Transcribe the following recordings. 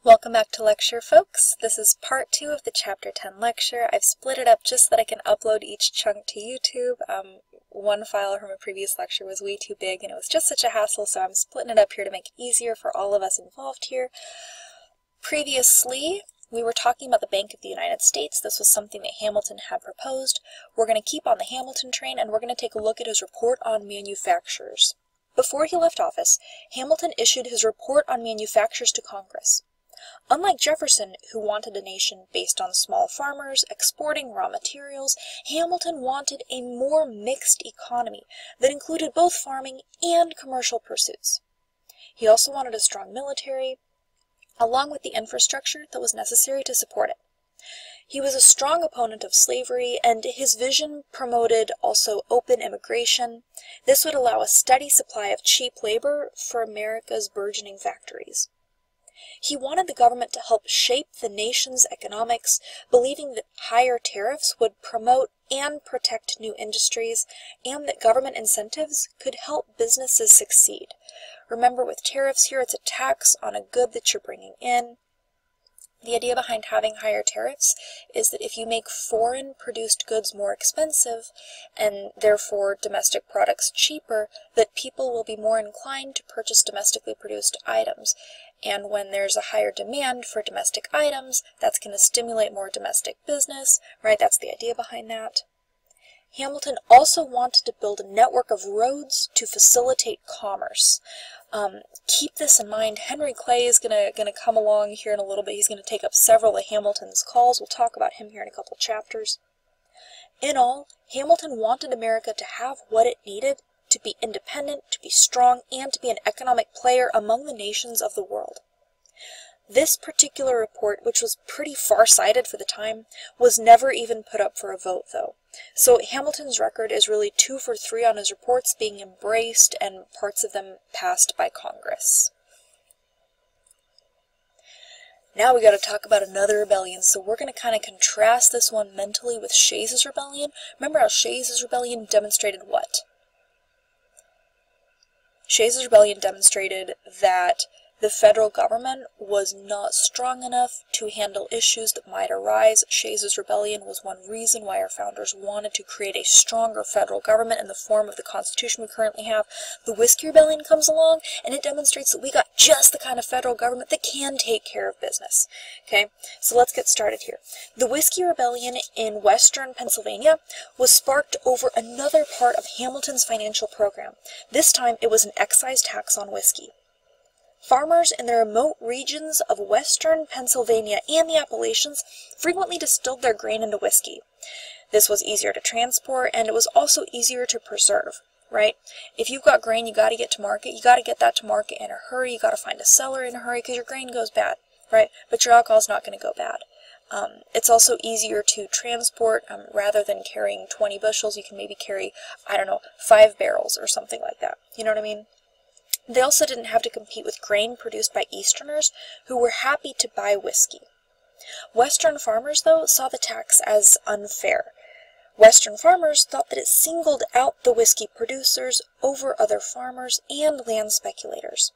Welcome back to lecture, folks. This is part 2 of the chapter 10 lecture. I've split it up just so that I can upload each chunk to YouTube. One file from a previous lecture was way too big and it was just such a hassle, so I'm splitting it up here to make it easier for all of us involved here. Previously, we were talking about the Bank of the United States. This was something that Hamilton had proposed. We're going to keep on the Hamilton train and we're going to take a look at his report on manufacturers. Before he left office, Hamilton issued his report on manufactures to Congress. Unlike Jefferson, who wanted a nation based on small farmers exporting raw materials, Hamilton wanted a more mixed economy that included both farming and commercial pursuits. He also wanted a strong military, along with the infrastructure that was necessary to support it. He was a strong opponent of slavery, and his vision promoted also open immigration. This would allow a steady supply of cheap labor for America's burgeoning factories. He wanted the government to help shape the nation's economics, believing that higher tariffs would promote and protect new industries, and that government incentives could help businesses succeed. Remember, with tariffs here, it's a tax on a good that you're bringing in. The idea behind having higher tariffs is that if you make foreign-produced goods more expensive, and therefore domestic products cheaper, that people will be more inclined to purchase domestically produced items. And when there's a higher demand for domestic items, that's going to stimulate more domestic business, right? That's the idea behind that. Hamilton also wanted to build a network of roads to facilitate commerce. Keep this in mind. Henry Clay is gonna come along here in a little bit. He's going to take up several of Hamilton's calls. We'll talk about him here in a couple chapters. In all, Hamilton wanted America to have what it needed to be independent, to be strong, and to be an economic player among the nations of the world. This particular report, which was pretty far-sighted for the time, was never even put up for a vote, though. So Hamilton's record is really 2 for 3 on his reports being embraced and parts of them passed by Congress. Now we got to talk about another rebellion, so we're going to kind of contrast this one mentally with Shays' rebellion. Remember how Shays' rebellion demonstrated what? Shays' rebellion demonstrated that the federal government was not strong enough to handle issues that might arise. Shays' rebellion was one reason why our founders wanted to create a stronger federal government in the form of the Constitution we currently have. The Whiskey Rebellion comes along, and it demonstrates that we got just the kind of federal government that can take care of business. Okay, so let's get started here. The Whiskey Rebellion in western Pennsylvania was sparked over another part of Hamilton's financial program. This time, it was an excise tax on whiskey. Farmers in the remote regions of western Pennsylvania and the Appalachians frequently distilled their grain into whiskey. This was easier to transport, and it was also easier to preserve, right? If you've got grain you got to get to market, you got to get that to market in a hurry, you got to find a seller in a hurry because your grain goes bad, right? But your alcohol's not going to go bad. It's also easier to transport. Rather than carrying 20 bushels, you can maybe carry, 5 barrels or something like that. You know what I mean? They also didn't have to compete with grain produced by Easterners who were happy to buy whiskey. Western farmers, though, saw the tax as unfair. Western farmers thought that it singled out the whiskey producers over other farmers and land speculators.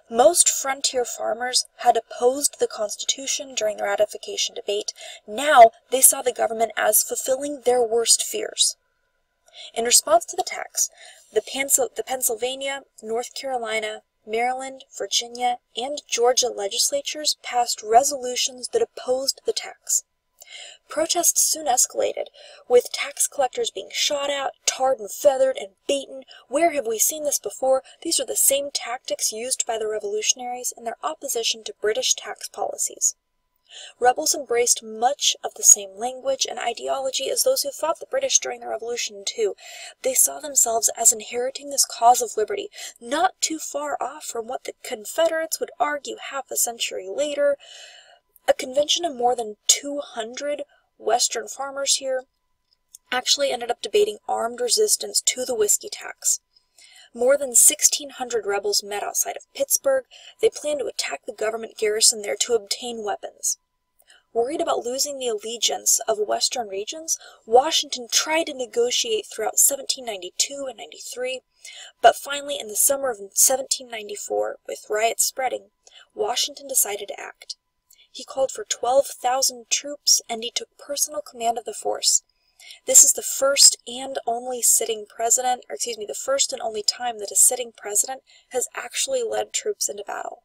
Most frontier farmers had opposed the Constitution during the ratification debate. Now they saw the government as fulfilling their worst fears. In response to the tax, the Pennsylvania, North Carolina, Maryland, Virginia, and Georgia legislatures passed resolutions that opposed the tax. Protests soon escalated, with tax collectors being shot at, tarred and feathered, and beaten. Where have we seen this before? These are the same tactics used by the revolutionaries in their opposition to British tax policies. Rebels embraced much of the same language and ideology as those who fought the British during the Revolution too. They saw themselves as inheriting this cause of liberty, not too far off from what the Confederates would argue half a century later. A convention of more than 200 Western farmers here actually ended up debating armed resistance to the whiskey tax. More than 1,600 rebels met outside of Pittsburgh. They planned to attack the government garrison there to obtain weapons. Worried about losing the allegiance of western regions, Washington tried to negotiate throughout 1792 and 93, but finally in the summer of 1794, with riots spreading, Washington decided to act. He called for 12,000 troops, and he took personal command of the force. This is the first and only the first and only time that a sitting president has actually led troops into battle.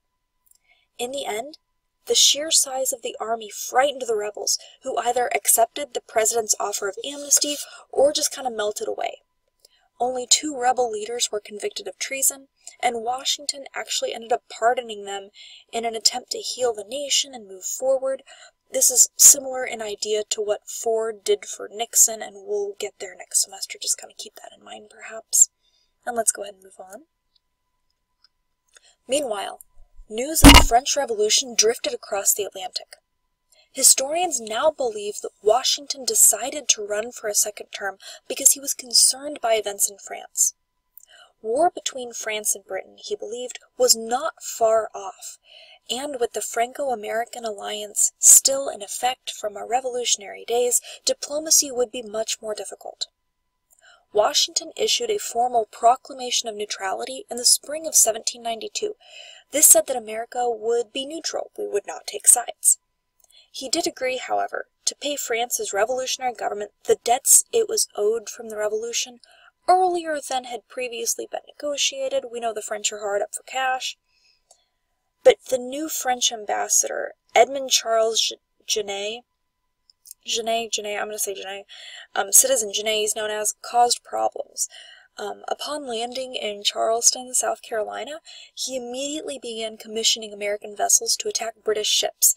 In the end, the sheer size of the army frightened the rebels, who either accepted the president's offer of amnesty or just kind of melted away. Only 2 rebel leaders were convicted of treason, and Washington actually ended up pardoning them in an attempt to heal the nation and move forward. This is similar in idea to what Ford did for Nixon, and we'll get there next semester. Just kind of keep that in mind, perhaps. And let's go ahead and move on. Meanwhile, news of the French Revolution drifted across the Atlantic. Historians now believe that Washington decided to run for a second term because he was concerned by events in France. War between France and Britain, he believed, was not far off, and with the Franco-American alliance still in effect from our revolutionary days, diplomacy would be much more difficult. Washington issued a formal proclamation of neutrality in the spring of 1792. This said that America would be neutral, we would not take sides. He did agree, however, to pay France's revolutionary government the debts it was owed from the revolution earlier than had previously been negotiated. We know the French are hard up for cash. But the new French ambassador, Edmond Charles Genet, Citizen Genet, he's known as, caused problems. Upon landing in Charleston, South Carolina, he immediately began commissioning American vessels to attack British ships.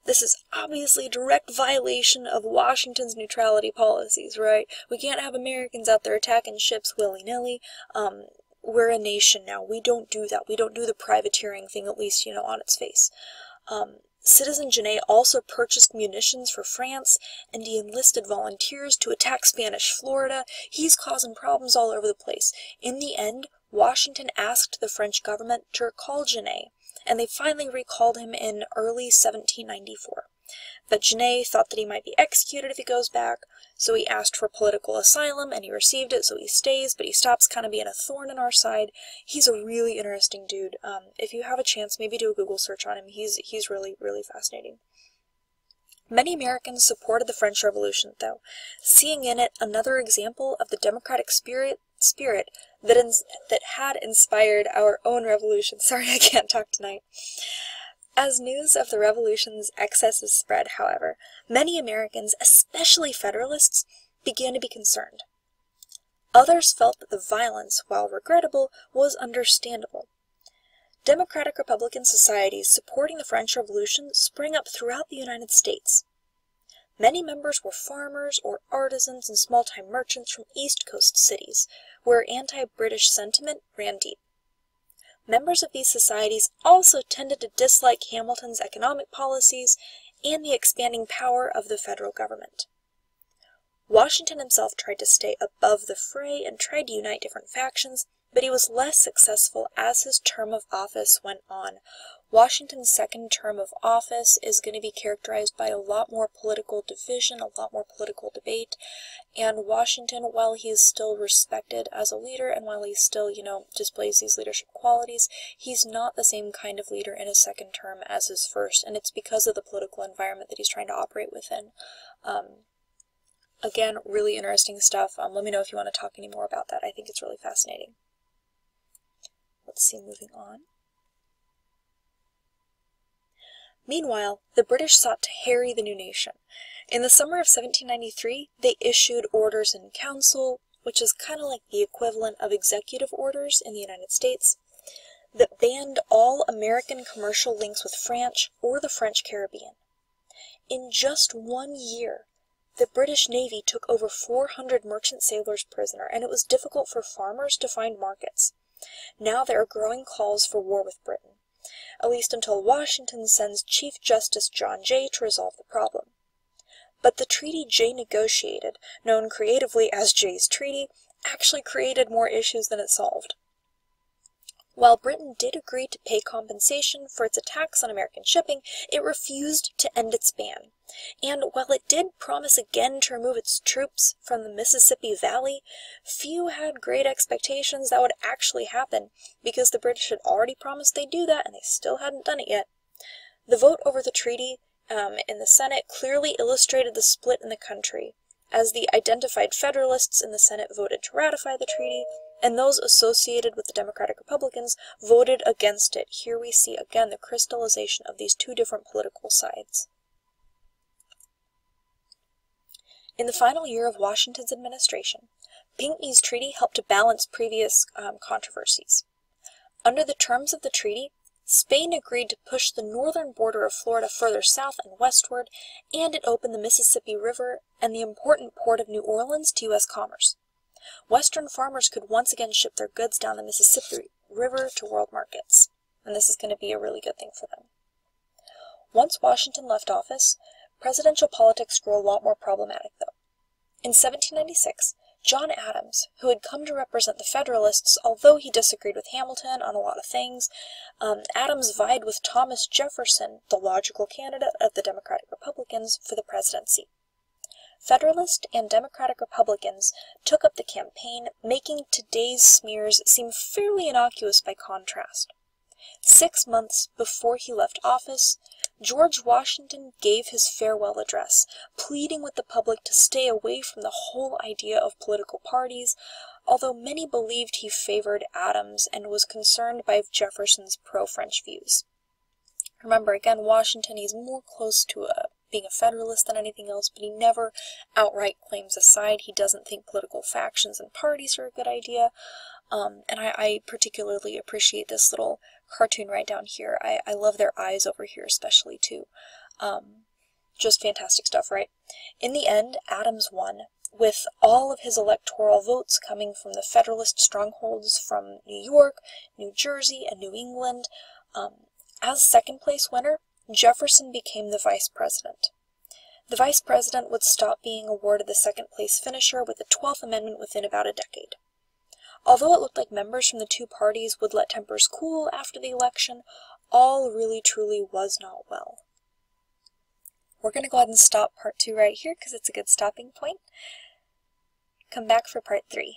This is obviously a direct violation of Washington's neutrality policies, right? We can't have Americans out there attacking ships willy-nilly. We're a nation now. We don't do that. We don't do the privateering thing, at least, on its face. Citizen Genet also purchased munitions for France, and he enlisted volunteers to attack Spanish Florida. He's causing problems all over the place. In the end, Washington asked the French government to recall Genet, and they finally recalled him in early 1794. But Genet thought that he might be executed if he goes back, so he asked for political asylum, and he received it, so he stays, but he stops kind of being a thorn in our side. He's a really interesting dude. If you have a chance, maybe do a Google search on him. He's really, really fascinating. Many Americans supported the French Revolution, though, seeing in it another example of the democratic spirit that had inspired our own revolution. Sorry, I can't talk tonight. As news of the revolution's excesses spread, however, many Americans, especially Federalists, began to be concerned. Others felt that the violence, while regrettable, was understandable. Democratic-Republican societies supporting the French Revolution sprang up throughout the United States. Many members were farmers or artisans and small-time merchants from East Coast cities, where anti-British sentiment ran deep. Members of these societies also tended to dislike Hamilton's economic policies and the expanding power of the federal government. Washington himself tried to stay above the fray and tried to unite different factions, but he was less successful as his term of office went on. Washington's second term of office is going to be characterized by a lot more political division, a lot more political debate, and Washington, while he is still respected as a leader, and while he still, displays these leadership qualities, he's not the same kind of leader in his second term as his first, and it's because of the political environment that he's trying to operate within. Again, really interesting stuff. Let me know if you want to talk any more about that. I think it's really fascinating. Let's see, moving on. Meanwhile, the British sought to harry the new nation. In the summer of 1793, they issued orders in council, which is kind of like the equivalent of executive orders in the United States, that banned all American commercial links with France or the French Caribbean. In just 1 year, the British Navy took over 400 merchant sailors prisoner, and it was difficult for farmers to find markets. Now there are growing calls for war with Britain, at least until Washington sends Chief Justice John Jay to resolve the problem. But the treaty Jay negotiated, known creatively as Jay's Treaty, actually created more issues than it solved. While Britain did agree to pay compensation for its attacks on American shipping, it refused to end its ban. And while it did promise again to remove its troops from the Mississippi Valley, few had great expectations that would actually happen, because the British had already promised they'd do that, and they still hadn't done it yet. The vote over the treaty in the Senate clearly illustrated the split in the country, as the identified Federalists in the Senate voted to ratify the treaty, and those associated with the Democratic Republicans voted against it. Here we see again the crystallization of these two different political sides. In the final year of Washington's administration, Pinckney's treaty helped to balance previous controversies. Under the terms of the treaty, Spain agreed to push the northern border of Florida further south and westward, and it opened the Mississippi River and the important port of New Orleans to U.S. commerce. Western farmers could once again ship their goods down the Mississippi River to world markets, and this is going to be a really good thing for them. Once Washington left office, presidential politics grew a lot more problematic, though. In 1796, John Adams, who had come to represent the Federalists, although he disagreed with Hamilton on a lot of things, Adams vied with Thomas Jefferson, the logical candidate of the Democratic Republicans, for the presidency. Federalist and Democratic Republicans took up the campaign, making today's smears seem fairly innocuous by contrast. 6 months before he left office, George Washington gave his farewell address, pleading with the public to stay away from the whole idea of political parties, although many believed he favored Adams and was concerned by Jefferson's pro-French views. Remember, again, Washington, he's more close to being a Federalist than anything else, but he never outright claims a side. He doesn't think political factions and parties are a good idea. And I particularly appreciate this little cartoon right down here. I love their eyes over here especially too. Just fantastic stuff, right? In the end, Adams won, with all of his electoral votes coming from the Federalist strongholds from New York, New Jersey, and New England. As second place winner, Jefferson became the vice president. The vice president would stop being awarded the second place finisher with the 12th Amendment within about a decade. Although it looked like members from the two parties would let tempers cool after the election, all really truly was not well. We're going to go ahead and stop part 2 right here because it's a good stopping point. Come back for part 3.